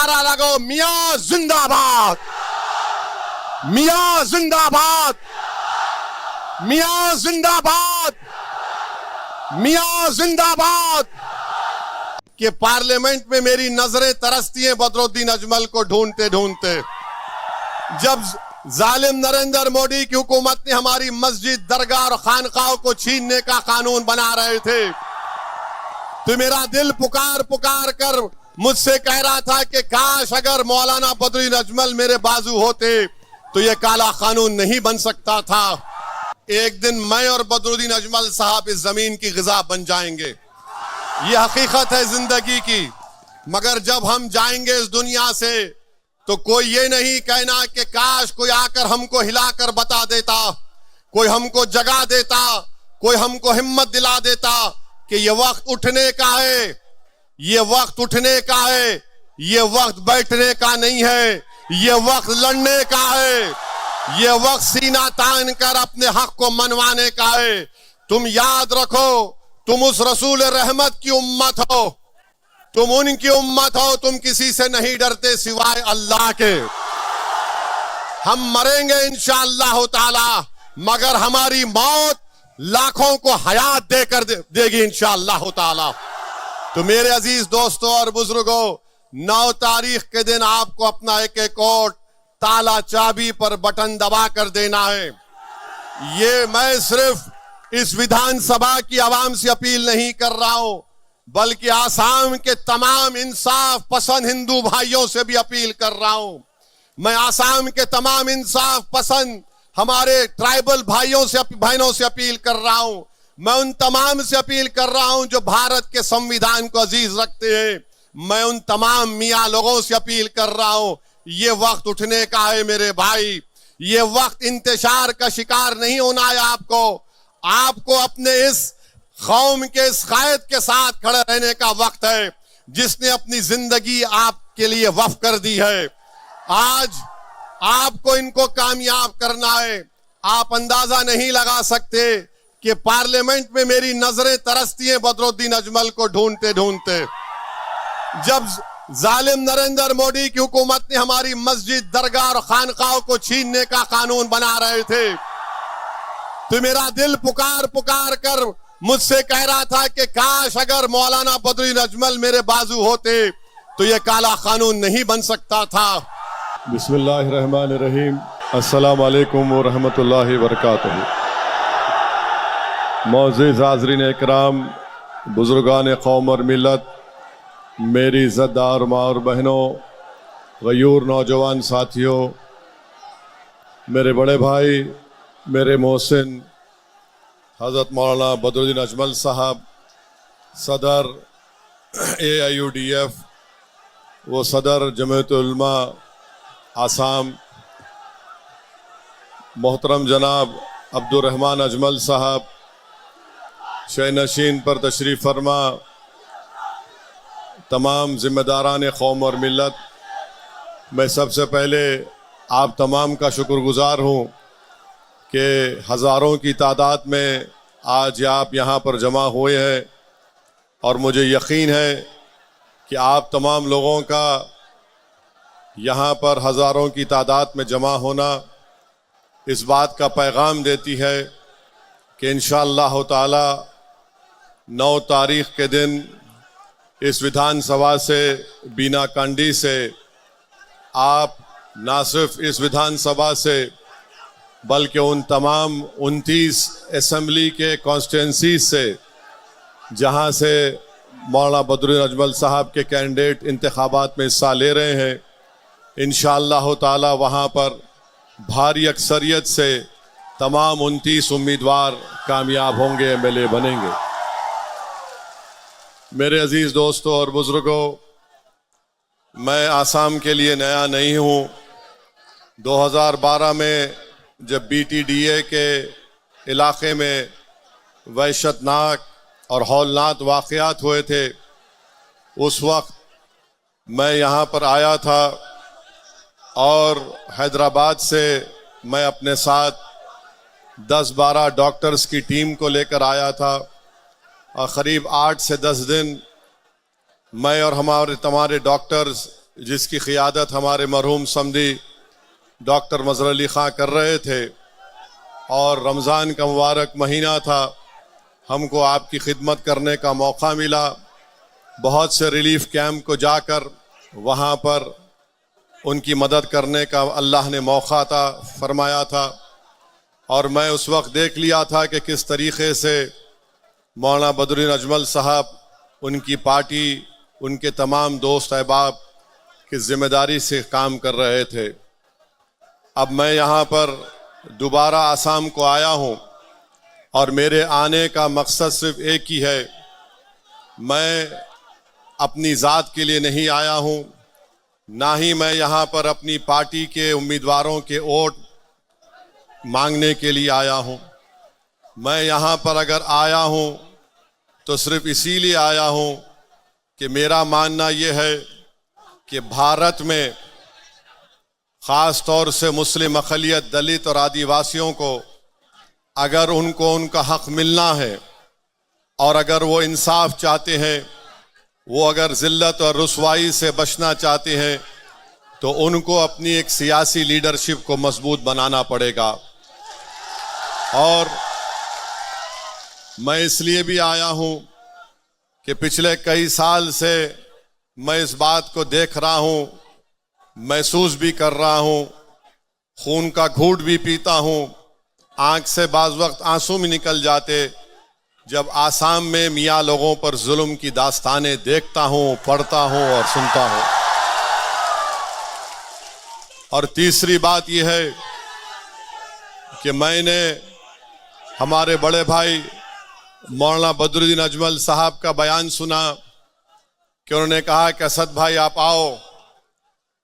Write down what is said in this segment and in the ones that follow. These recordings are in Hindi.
नारा लगाओ, मियां जिंदाबाद, मियां जिंदाबाद, मियां जिंदाबाद, मियां जिंदाबाद। कि पार्लियामेंट में मेरी नजरें तरसती हैं बदरुद्दीन अजमल को ढूंढते ढूंढते। जब जालिम नरेंद्र मोदी की हुकूमत ने हमारी मस्जिद, दरगाह और खानकाहों को छीनने का कानून बना रहे थे, तो मेरा दिल पुकार पुकार कर मुझसे कह रहा था कि काश अगर मौलाना बदरुद्दीन अजमल मेरे बाजू होते तो यह काला कानून नहीं बन सकता था। एक दिन मैं और बदरुद्दीन अजमल साहब इस जमीन की ग़िज़ा बन जाएंगे, यह हकीकत है जिंदगी की। मगर जब हम जाएंगे इस दुनिया से तो कोई ये नहीं कहना कि काश कोई आकर हमको हिलाकर बता देता, कोई हमको जगा देता, कोई हमको हिम्मत दिला देता कि ये वक्त उठने का है, ये वक्त उठने का है, ये वक्त बैठने का नहीं है, ये वक्त लड़ने का है, ये वक्त सीना तान कर अपने हक को मनवाने का है। तुम याद रखो, तुम उस रसूल रहमत की उम्मत हो, तुम उनकी उम्मत हो, तुम किसी से नहीं डरते सिवाय अल्लाह के। हम मरेंगे इंशाअल्लाह ताला, मगर हमारी मौत लाखों को हयात देकर देगी इंशाअल्लाह ताला। तो मेरे अजीज दोस्तों और बुजुर्गों, 9 तारीख के दिन आपको अपना एक एक वोट ताला चाबी पर बटन दबा कर देना है। ये मैं सिर्फ इस विधानसभा की आवाम से अपील नहीं कर रहा हूं, बल्कि आसाम के तमाम इंसाफ पसंद हिंदू भाइयों से भी अपील कर रहा हूं। मैं आसाम के तमाम इंसाफ पसंद हमारे ट्राइबल भाइयों से बहनों से अपील कर रहा हूं। मैं उन तमाम से अपील कर रहा हूं जो भारत के संविधान को अजीज रखते हैं। मैं उन तमाम मियां लोगों से अपील कर रहा हूं, ये वक्त उठने का है मेरे भाई, ये वक्त इंतशार का शिकार नहीं होना है। आपको अपने इस कौम के इस कायद के साथ खड़े रहने का वक्त है जिसने अपनी जिंदगी आपके लिए वक्फ कर दी है। आज आपको इनको कामयाब करना है। आप अंदाजा नहीं लगा सकते कि पार्लियामेंट में मेरी नजरें तरसती हैं बदरुद्दीन अजमल को ढूंढते ढूंढते। जब जालिम नरेंद्र मोदी की हुकूमत ने हमारी मस्जिद, दरगाह और खानकाहों को छीनने का कानून बना रहे थे, तो मेरा दिल पुकार पुकार कर मुझसे कह रहा था कि काश अगर मौलाना बदरुद्दीन अजमल मेरे बाजू होते तो यह काला कानून नहीं बन सकता था। बिस्मिल्लाहिर्रहमानिर्रहीम, अस्सलामु अलैकुम व रहमतुल्लाहि व बरकातुहू। मौजूद हाज़रीन इकराम, बुजुर्गान कौम और मिलत, मेरी इज़्ज़तदार माँ और बहनों, गयूर नौजवान साथियों, मेरे बड़े भाई, मेरे मोहसिन हज़रत मौलाना बदरुद्दीन अजमल साहब, सदर AIUDF, वो सदर जमीयत उलमा आसाम, मोहतरम जनाब अब्दुर्रहमान अजमल साहब, शहनशीन पर तशरीफ़ फरमा, तमाम ज़िम्मेदारान कौम और मिलत, मैं सबसे पहले आप तमाम का शुक्रगुज़ार हूँ कि हज़ारों की तादाद में आज आप यहाँ पर जमा हुए हैं, और मुझे यकीन है कि आप तमाम लोगों का यहाँ पर हज़ारों की तादाद में जमा होना इस बात का पैगाम देती है कि इंशाअल्लाह ताला 9 तारीख के दिन इस विधानसभा से, बीना कांडी से, आप ना सिर्फ इस विधानसभा से बल्कि उन तमाम 29 असम्बली के कॉन्स्टिट्यूंसी से जहाँ से मौलाना बदरुद्दीन अजमल साहब के कैंडिडेट इंतखाबात में हिस्सा ले रहे हैं, इंशाअल्लाह ताला वहाँ पर भारी अक्सरियत से तमाम 29 उम्मीदवार कामयाब होंगे, MLA बनेंगे। मेरे अजीज़ दोस्तों और बुज़ुर्गों, मैं आसाम के लिए नया नहीं हूँ। 2012 में जब BTDA के इलाके में वहशतनाक और हौलनाक वाक़यात हुए थे, उस वक्त मैं यहाँ पर आया था और हैदराबाद से मैं अपने साथ 10-12 डॉक्टर्स की टीम को लेकर आया था, और क़रीब 8 से 10 दिन मैं और हमारे डॉक्टर्स जिसकी क़ियादत हमारे मरहूम समदी डॉक्टर मज़हर अली ख़ां कर रहे थे, और रमज़ान का मुबारक महीना था, हमको आपकी खिदमत करने का मौका मिला। बहुत से रिलीफ कैंप को जाकर वहाँ पर उनकी मदद करने का अल्लाह ने मौका था फरमाया था, और मैं उस वक्त देख लिया था कि किस तरीक़े से मौलाना बदरुद्दीन अजमल साहब, उनकी पार्टी, उनके तमाम दोस्त अहबाब की ज़िम्मेदारी से काम कर रहे थे। अब मैं यहाँ पर दोबारा आसाम को आया हूँ, और मेरे आने का मकसद सिर्फ एक ही है। मैं अपनी ज़ात के लिए नहीं आया हूँ, ना ही मैं यहाँ पर अपनी पार्टी के उम्मीदवारों के वोट मांगने के लिए आया हूँ। मैं यहाँ पर अगर आया हूँ तो सिर्फ इसीलिए आया हूँ कि मेरा मानना ये है कि भारत में ख़ास तौर से मुस्लिम अक़लियत, दलित और आदिवासियों को अगर उनको उनका हक़ मिलना है, और अगर वो इंसाफ चाहते हैं, वो अगर ज़िल्लत और रुसवाई से बचना चाहते हैं, तो उनको अपनी एक सियासी लीडरशिप को मजबूत बनाना पड़ेगा। और मैं इसलिए भी आया हूँ कि पिछले कई साल से मैं इस बात को देख रहा हूँ, महसूस भी कर रहा हूँ, खून का घूंट भी पीता हूँ, आंख से बाज़ वक्त आंसू भी निकल जाते जब आसाम में मियाँ लोगों पर जुल्म की दास्तानें देखता हूँ, पढ़ता हूँ और सुनता हूँ। और तीसरी बात यह है कि मैंने हमारे बड़े भाई मौलाना बदरुद्दीन अजमल साहब का बयान सुना कि उन्होंने कहा कि असद भाई आप आओ,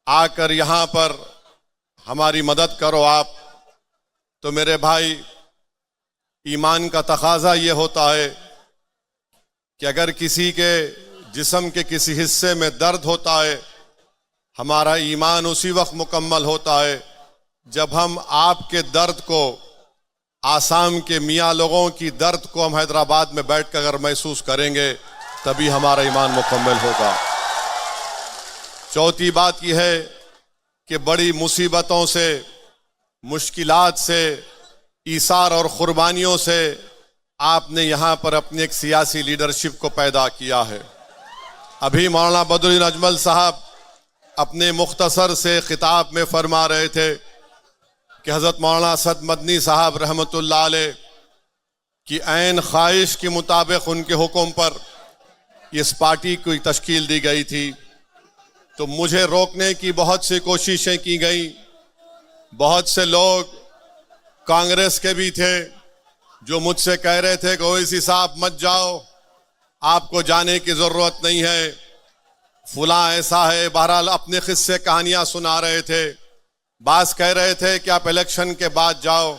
आकर यहाँ पर हमारी मदद करो आप। तो मेरे भाई, ईमान का तकाजा ये होता है कि अगर किसी के जिस्म के किसी हिस्से में दर्द होता है, हमारा ईमान उसी वक्त मुकम्मल होता है जब हम आपके दर्द को, आसाम के मियाँ लोगों की दर्द को हम हैदराबाद में बैठ कर अगर महसूस करेंगे, तभी हमारा ईमान मुकम्मल होगा। चौथी बात यह है कि बड़ी मुसीबतों से, मुश्किलात से, ईसार और कुर्बानियों से आपने यहाँ पर अपनी एक सियासी लीडरशिप को पैदा किया है। अभी मौलाना बदरुद्दीन अजमल साहब अपने मुख्तसर से खिताब में फरमा रहे थे कि हज़रत मौलाना असद मदनी साहब रहमतुल्लाह अलैह की ऐन ख्वाहिश के मुताबिक उनके हुक्म पर इस पार्टी की तश्कील दी गई थी। तो मुझे रोकने की बहुत सी कोशिशें की गई। बहुत से लोग कांग्रेस के भी थे जो मुझसे कह रहे थे कि ओवैसी साहब मत जाओ, आपको जाने की ज़रूरत नहीं है, फुला ऐसा है। बहरहाल अपने किस्से कहानियां सुना रहे थे। बास कह रहे थे कि आप इलेक्शन के बाद जाओ।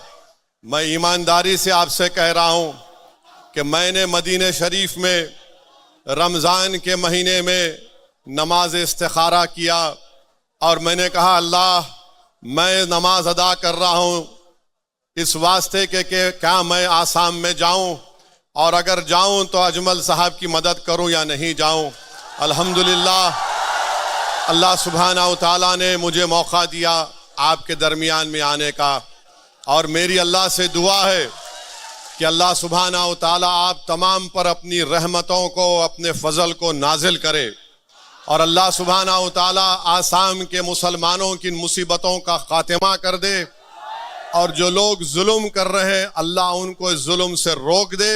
मैं ईमानदारी से आपसे कह रहा हूं कि मैंने मदीने शरीफ में रमज़ान के महीने में नमाज इस्तिखारा किया, और मैंने कहा अल्लाह, मैं नमाज अदा कर रहा हूं इस वास्ते के क्या मैं आसाम में जाऊं, और अगर जाऊं तो अजमल साहब की मदद करूं या नहीं जाऊं। अल्हम्दुलिल्लाह, अल्लाह सुब्हानहू तआला ने मुझे मौका दिया आपके दरमियान में आने का, और मेरी अल्लाह से दुआ है कि अल्लाह सुब्हानहू तआला आप तमाम पर अपनी रहमतों को, अपने फजल को नाजिल करे, और अल्लाह सुब्हानहू तआला आसाम के मुसलमानों की मुसीबतों का खात्मा कर दे, और जो लोग जुल्म कर रहे हैं अल्लाह उनको इस जुल्म से रोक दे,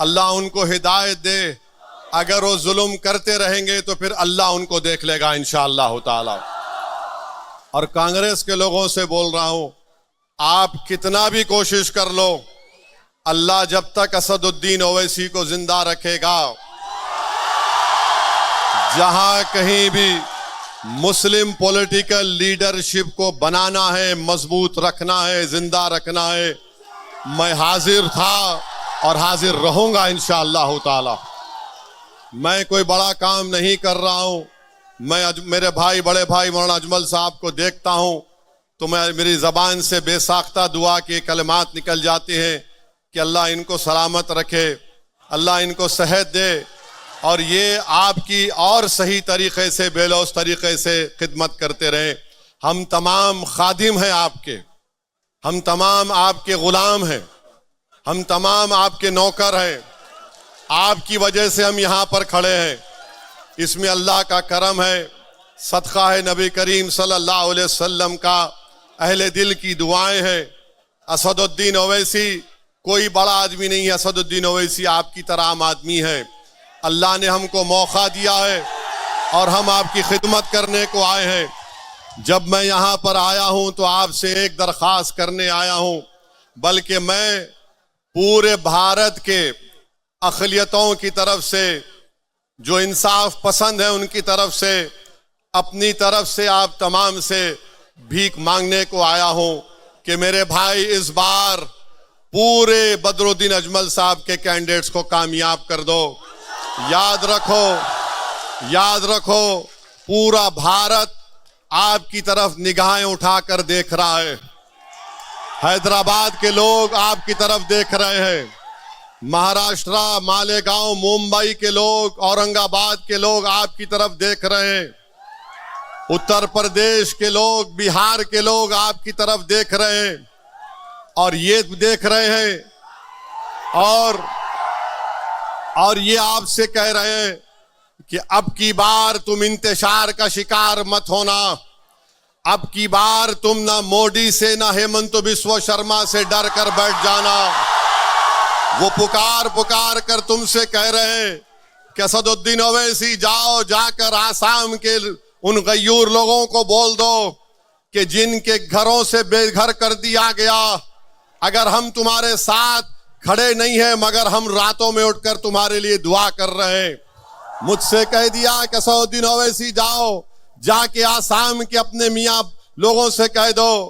अल्लाह उनको हिदायत दे। अगर वो जुल्म करते रहेंगे तो फिर अल्लाह उनको देख लेगा इंशाअल्लाह ताला। और कांग्रेस के लोगों से बोल रहा हूं, आप कितना भी कोशिश कर लो, अल्लाह जब तक असदुद्दीन ओवैसी को जिंदा रखेगा, जहां कहीं भी मुस्लिम पॉलिटिकल लीडरशिप को बनाना है, मजबूत रखना है, जिंदा रखना है, मैं हाजिर था और हाजिर रहूंगा इंशाअल्लाह ताला। मैं कोई बड़ा काम नहीं कर रहा हूं। मैं मेरे भाई, बड़े भाई मौलाना अजमल साहब को देखता हूं तो मेरी ज़बान से बेसाख्ता दुआ के कलमात निकल जाते हैं कि अल्लाह इनको सलामत रखे, अल्लाह इनको सेहत दे, और ये आपकी और सही तरीके से बेलौस तरीके से खिदमत करते रहे। हम तमाम खादिम हैं आपके, हम तमाम आपके गुलाम हैं, हम तमाम आपके नौकर हैं। आपकी वजह से हम यहाँ पर खड़े हैं। इसमें अल्लाह का करम है, सदका है नबी करीम सल्लल्लाहु अलैहि वसल्लम का, अहले दिल की दुआएं हैं। असदुद्दीन ओवैसी कोई बड़ा आदमी नहीं है, असदुद्दीन ओवैसी आपकी तरह आम आदमी है। अल्लाह ने हमको मौका दिया है और हम आपकी खिदमत करने को आए हैं। जब मैं यहाँ पर आया हूँ तो आपसे एक दरख्वास्त करने आया हूँ, बल्कि मैं पूरे भारत के अक़लियतों की तरफ से, जो इंसाफ पसंद है उनकी तरफ से, अपनी तरफ से आप तमाम से भीख मांगने को आया हूँ कि मेरे भाई इस बार पूरे बदरुद्दीन अजमल साहब के कैंडिडेट्स को कामयाब कर दो। याद रखो, याद रखो, पूरा भारत आपकी तरफ निगाहें उठाकर देख रहा है। हैदराबाद के लोग आपकी तरफ देख रहे हैं, महाराष्ट्र, मालेगांव, मुंबई के लोग, औरंगाबाद के लोग आपकी तरफ देख रहे हैं, उत्तर प्रदेश के लोग, बिहार के लोग आपकी तरफ देख रहे हैं और ये देख रहे हैं और ये आपसे कह रहे हैं कि अब की बार तुम इंतशार का शिकार मत होना। अब की बार तुम ना मोदी से ना हेमंत बिस्वा शर्मा से डर कर बैठ जाना। वो पुकार पुकार कर तुमसे कह रहे हैं कि असदुद्दीन ओवैसी जाओ, जाकर आसाम के उन गयूर लोगों को बोल दो कि जिनके घरों से बेघर कर दिया गया, अगर हम तुम्हारे साथ खड़े नहीं हैं मगर हम रातों में उठकर तुम्हारे लिए दुआ कर रहे हैं। मुझसे कह दिया कि असदुद्दीन ओवैसी जाओ, जाके आसाम के अपने मियाँ लोगों से कह दो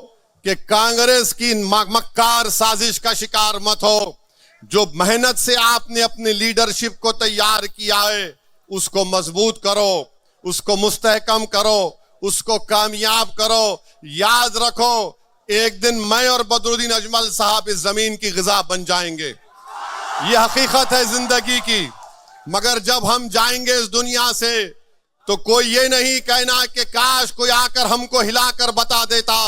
कि कांग्रेस की मक्कार साजिश का शिकार मत हो। जो मेहनत से आपने अपनी लीडरशिप को तैयार किया है उसको मजबूत करो, उसको मुस्तहकम करो, उसको कामयाब करो। याद रखो, एक दिन मैं और बदरुद्दीन अजमल साहब इस जमीन की ग़िज़ा बन जाएंगे। ये हकीकत है जिंदगी की। मगर जब हम जाएंगे इस दुनिया से तो कोई ये नहीं कहना कि काश कोई आकर हमको हिलाकर बता देता,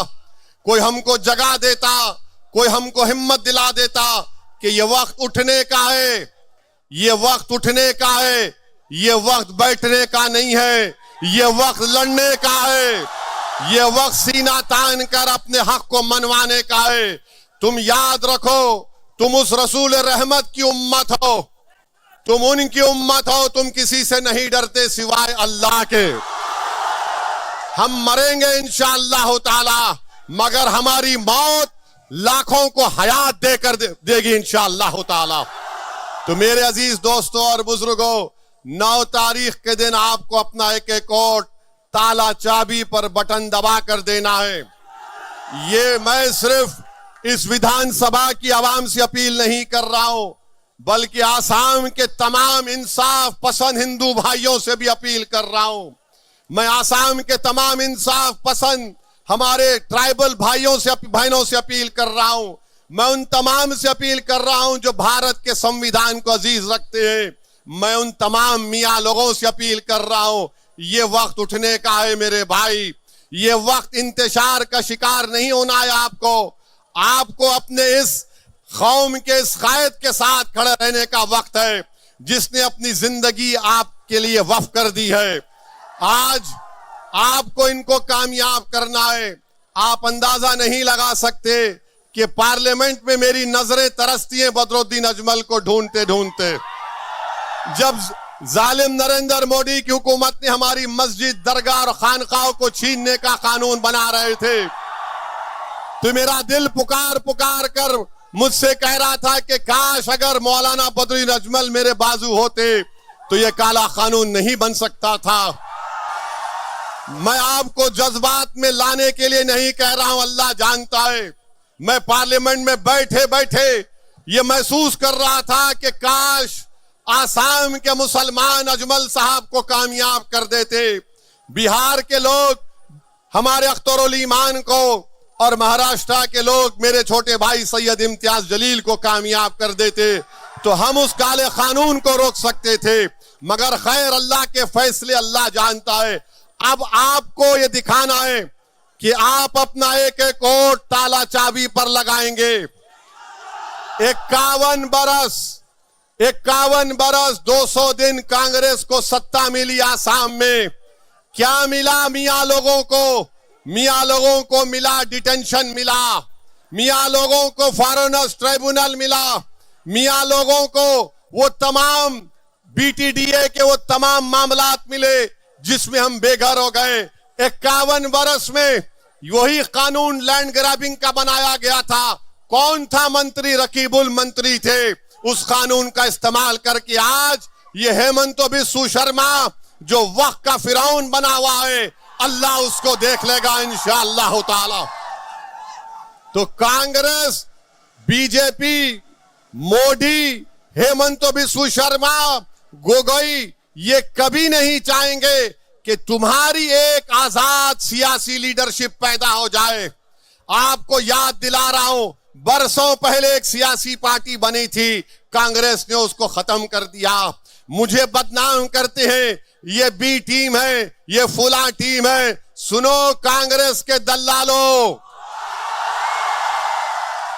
कोई हमको जगा देता, कोई हमको हिम्मत दिला देता कि ये वक्त उठने का है, ये वक्त उठने का है, ये वक्त बैठने का नहीं है, ये वक्त लड़ने का है, ये वक्त सीना तान कर अपने हक को मनवाने का है। तुम याद रखो, तुम उस रसूल रहमत की उम्मत हो, तुम उनकी उम्मत हो, तुम किसी से नहीं डरते सिवाय अल्लाह के। हम मरेंगे इंशाअल्लाह ताला, मगर हमारी मौत लाखों को हयात देकर देगी इंशाअल्लाह ताला। तो मेरे अजीज दोस्तों और बुजुर्गों, 9 तारीख के दिन आपको अपना एक एक वोट ताला चाबी पर बटन दबा कर देना है। ये मैं सिर्फ इस विधानसभा की आवाम से अपील नहीं कर रहा हूं, बल्कि आसाम के तमाम इंसाफ पसंद हिंदू भाइयों से भी अपील कर रहा हूं। मैं आसाम के तमाम इंसाफ पसंद हमारे ट्राइबल भाइयों से बहनों से अपील कर रहा हूं। मैं उन तमाम से अपील कर रहा हूं जो भारत के संविधान को अजीज रखते हैं। मैं उन तमाम मियाँ लोगों से अपील कर रहा हूं, ये वक्त उठने का है मेरे भाई। ये वक्त इंतशार का शिकार नहीं होना है। आपको अपने इस कौम के इस कायद के साथ खड़े रहने का वक्त है जिसने अपनी जिंदगी आपके लिए वक्फ कर दी है। आज आपको इनको कामयाब करना है। आप अंदाजा नहीं लगा सकते कि पार्लियामेंट में मेरी नजरें तरसती हैं बदरुद्दीन अजमल को ढूंढते ढूंढते। जब जालिम नरेंद्र मोदी की हुकूमत ने हमारी मस्जिद, दरगाह और खानकाहों को छीनने का कानून बना रहे थे, तो मेरा दिल पुकार पुकार कर मुझसे कह रहा था कि काश अगर मौलाना बदरुद्दीन अजमल मेरे बाजू होते तो ये काला कानून नहीं बन सकता था। मैं आपको जज्बात में लाने के लिए नहीं कह रहा हूं, अल्लाह जानता है। मैं पार्लियामेंट में बैठे बैठे ये महसूस कर रहा था कि काश आसाम के मुसलमान अजमल साहब को कामयाब कर देते, बिहार के लोग हमारे अख्तरुल ईमान को और महाराष्ट्र के लोग मेरे छोटे भाई सैयद इम्तियाज जलील को कामयाब कर देते, तो हम उस काले कानून को रोक सकते थे। मगर खैर अल्लाह के फैसले अल्लाह जानता है। अब आपको ये दिखाना है कि आप अपना एक एक वोट ताला चाबी पर लगाएंगे। 51 बरस 200 दिन कांग्रेस को सत्ता मिली आसाम में। क्या मिला मियां लोगों को? मियां लोगों को मिला डिटेंशन मिला, मियां लोगों को फॉरेनर्स ट्राइब्यूनल मिला, मियां लोगों को वो तमाम बीटीडीए के वो तमाम मामलात मिले जिसमें हम बेघर हो गए। 51 बरस में वही कानून लैंड ग्रैबिंग का बनाया गया था। कौन था मंत्री? रकीबुल मंत्री थे। उस कानून का इस्तेमाल करके आज ये हेमंत बिस्वा शर्मा जो वक्त का फिरौन बना हुआ है, अल्लाह उसको देख लेगा इंशाअल्लाह ताला। तो कांग्रेस, बीजेपी, मोदी, हेमंत बिस्वा शर्मा, गोगोई ये कभी नहीं चाहेंगे कि तुम्हारी एक आजाद सियासी लीडरशिप पैदा हो जाए। आपको याद दिला रहा हूं, बरसों पहले एक सियासी पार्टी बनी थी, कांग्रेस ने उसको खत्म कर दिया। मुझे बदनाम करते हैं, ये बी टीम है, ये फुला टीम है। सुनो कांग्रेस के दल्लालों,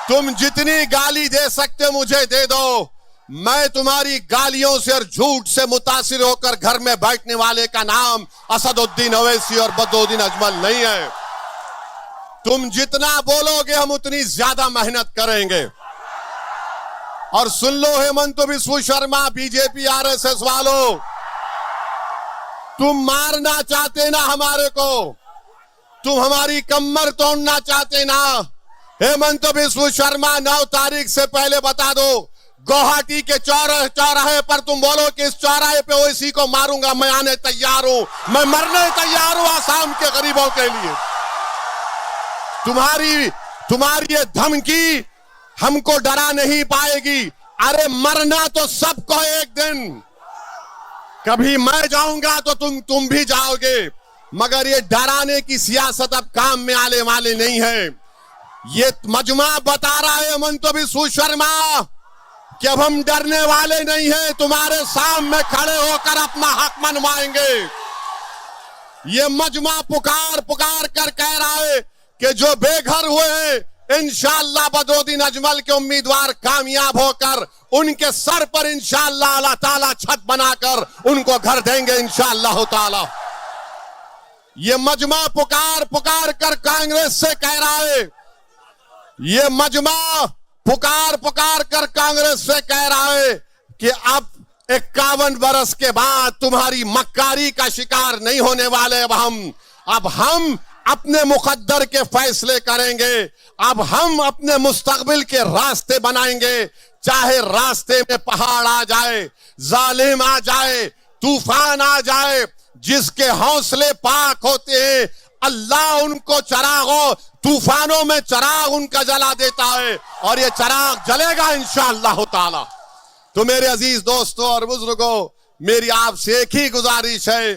तुम जितनी गाली दे सकते मुझे दे दो। मैं तुम्हारी गालियों से और झूठ से मुतासिर होकर घर में बैठने वाले का नाम असदुद्दीन ओवैसी और बदरुद्दीन अजमल नहीं है। तुम जितना बोलोगे हम उतनी ज्यादा मेहनत करेंगे। और सुन लो हेमंत बिस्वा शर्मा, बीजेपी आरएसएस वालों, तुम मारना चाहते ना हमारे को, तुम हमारी कमर तोड़ना चाहते ना। हेमंत बिस्वा शर्मा 9 तारीख से पहले बता दो, गुवाहाटी के चौराहे पर तुम बोलो कि इस चौराहे पे ओवैसी को मारूंगा, मैं आने तैयार हूं, मैं मरने तैयार हूं आसाम के गरीबों के लिए। तुम्हारी ये धमकी हमको डरा नहीं पाएगी। अरे मरना तो सबको एक दिन, कभी मैं जाऊंगा तो तुम भी जाओगे, मगर ये डराने की सियासत अब काम में आने वाले नहीं है। ये मजमा बता रहा है हेमंत बिस्वा शर्मा कि अब हम डरने वाले नहीं हैं, तुम्हारे सामने खड़े होकर अपना हक मनवाएंगे। ये मजमा पुकार कर कह रहा है कि जो बेघर हुए हैं इंशाअल्लाह बदरुद्दीन अजमल के उम्मीदवार कामयाब होकर उनके सर पर इंशाअल्लाह अल्लाह ताला छत बनाकर उनको घर देंगे इंशाअल्लाह ताला। ये मजमा पुकार कर कांग्रेस से कह रहा है, ये मजमा पुकार कर कांग्रेस से कह रहा है कि अब 51 बरस के बाद तुम्हारी मक्कारी का शिकार नहीं होने वाले। अब हम अपने मुकद्दर के फैसले करेंगे। अब हम अपने मुस्तकबिल के रास्ते बनाएंगे, चाहे रास्ते में पहाड़ आ जाए, जालिम आ जाए, तूफान आ जाए। जिसके हौसले पाक होते हैं अल्लाह उनको चरागों तूफानों में चराग उनका जला देता है और ये चराग जलेगा इंशाअल्लाह ताला। तो मेरे अजीज दोस्तों और बुजुर्गों, मेरी आपसे एक ही गुजारिश है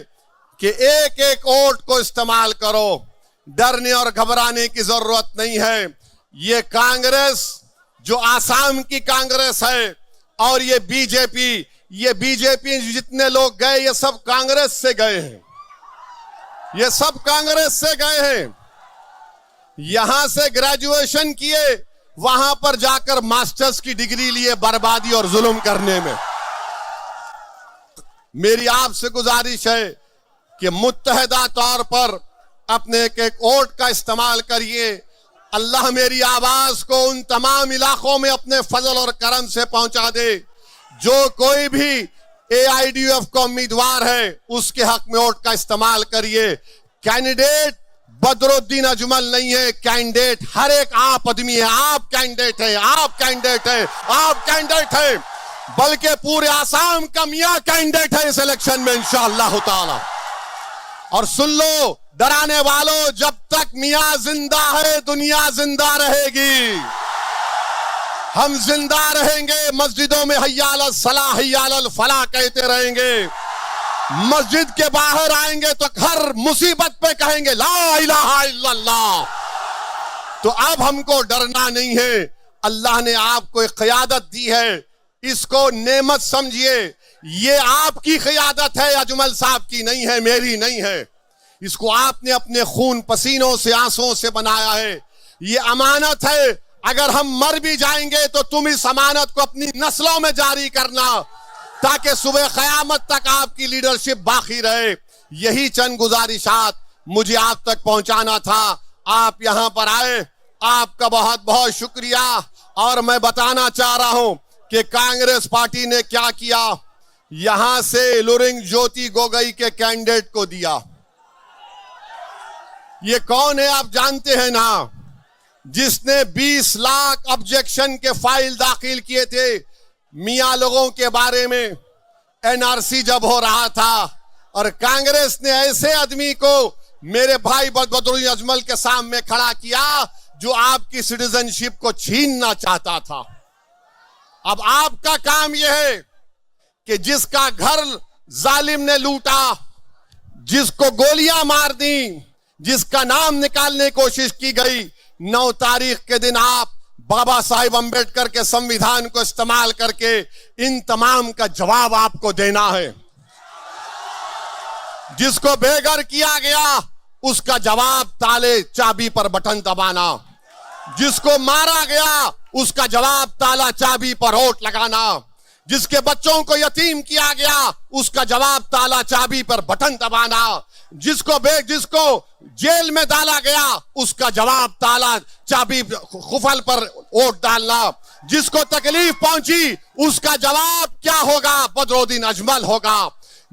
कि एक एक वोट को इस्तेमाल करो। डरने और घबराने की जरूरत नहीं है। ये कांग्रेस जो आसाम की कांग्रेस है और ये बीजेपी जितने लोग गए ये सब कांग्रेस से गए हैं, ये सब कांग्रेस से गए हैं। यहां से ग्रेजुएशन किए, वहां पर जाकर मास्टर्स की डिग्री लिए बर्बादी और जुल्म करने में। मेरी आपसे गुजारिश है कि मुत्तहदा तौर पर अपने एक एक वोट का इस्तेमाल करिए। अल्लाह मेरी आवाज को उन तमाम इलाकों में अपने फजल और करम से पहुंचा दे। जो कोई भी AIDUF का उम्मीदवार है उसके हक में वोट का इस्तेमाल करिए। कैंडिडेट बदरुद्दीन अजमल नहीं है, कैंडिडेट हर एक आप आदमी है। आप कैंडिडेट है, आप कैंडिडेट है, आप कैंडिडेट है, बल्कि पूरे आसाम का मियां कैंडिडेट है इस इलेक्शन में इंशाअल्लाह ताला। और सुन लो डराने वालों, जब तक मियां जिंदा है दुनिया जिंदा रहेगी। हम जिंदा रहेंगे, मस्जिदों में हय्या अलल सलाह हय्या अलल फलाह कहते रहेंगे। मस्जिद के बाहर आएंगे तो हर मुसीबत पे कहेंगे ला इलाहा इल्लल्लाह। तो अब हमको डरना नहीं है। अल्लाह ने आपको एक क़यादत दी है, इसको नेमत समझिए। ये आपकी क़ियादत है, अजमल साहब की नहीं है, मेरी नहीं है। इसको आपने अपने खून पसीनों से आंसुओं से बनाया है। ये अमानत है। अगर हम मर भी जाएंगे तो तुम इस अमानत को अपनी नस्लों में जारी करना, ताकि सुबह क़यामत तक आपकी लीडरशिप बाकी रहे। यही चंद गुजारिशात मुझे आप तक पहुंचाना था। आप यहां पर आए, आपका बहुत बहुत शुक्रिया। और मैं बताना चाह रहा हूं कि कांग्रेस पार्टी ने क्या किया, यहां से लुरिंग ज्योति गोगोई के कैंडिडेट को दिया। ये कौन है आप जानते हैं ना, जिसने 20 लाख ऑब्जेक्शन के फाइल दाखिल किए थे मियां लोगों के बारे में एनआरसी जब हो रहा था। और कांग्रेस ने ऐसे आदमी को मेरे भाई बदरुद्दीन अजमल के सामने खड़ा किया जो आपकी सिटीजनशिप को छीनना चाहता था। अब आपका काम यह है कि जिसका घर जालिम ने लूटा, जिसको गोलियां मार दी, जिसका नाम निकालने की कोशिश की गई, 9 तारीख के दिन आप बाबा साहिब अंबेडकर के संविधान को इस्तेमाल करके इन तमाम का जवाब आपको देना है। जिसको बेघर किया गया उसका जवाब ताले चाबी पर बटन दबाना, जिसको मारा गया उसका जवाब ताला चाबी पर होठ लगाना, जिसके बच्चों को यतीम किया गया उसका जवाब ताला चाबी पर बटन दबाना, जिसको जेल में डाला गया उसका जवाब ताला चाबी खुफल पर वोट डालना, जिसको तकलीफ पहुंची उसका जवाब क्या होगा, बदरुद्दीन अजमल होगा।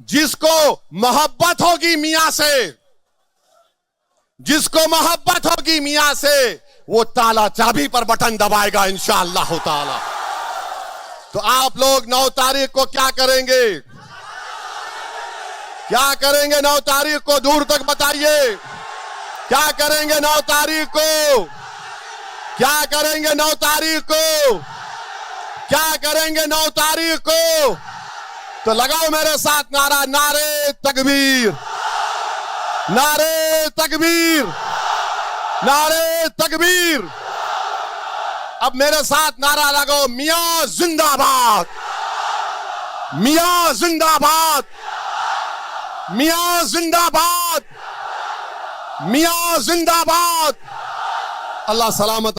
जिसको मोहब्बत होगी मियां से, जिसको मोहब्बत होगी मियां से, वो ताला चाबी पर बटन दबाएगा इंशाअल्लाह ताला। तो आप लोग 9 तारीख को क्या करेंगे, क्या करेंगे 9 तारीख को, दूर तक बताइए। क्या करेंगे 9 तारीख को, क्या करेंगे 9 तारीख को, क्या करेंगे 9 तारीख को? तो लगाओ मेरे साथ नारा, नारे तकबीर, नारे तकबीर, नारे तकबीर। अब मेरे साथ नारा लगाओ, मियां जिंदाबाद, मियां जिंदाबाद, मियां जिंदाबाद, मियां जिंदाबाद। अल्लाह सलामत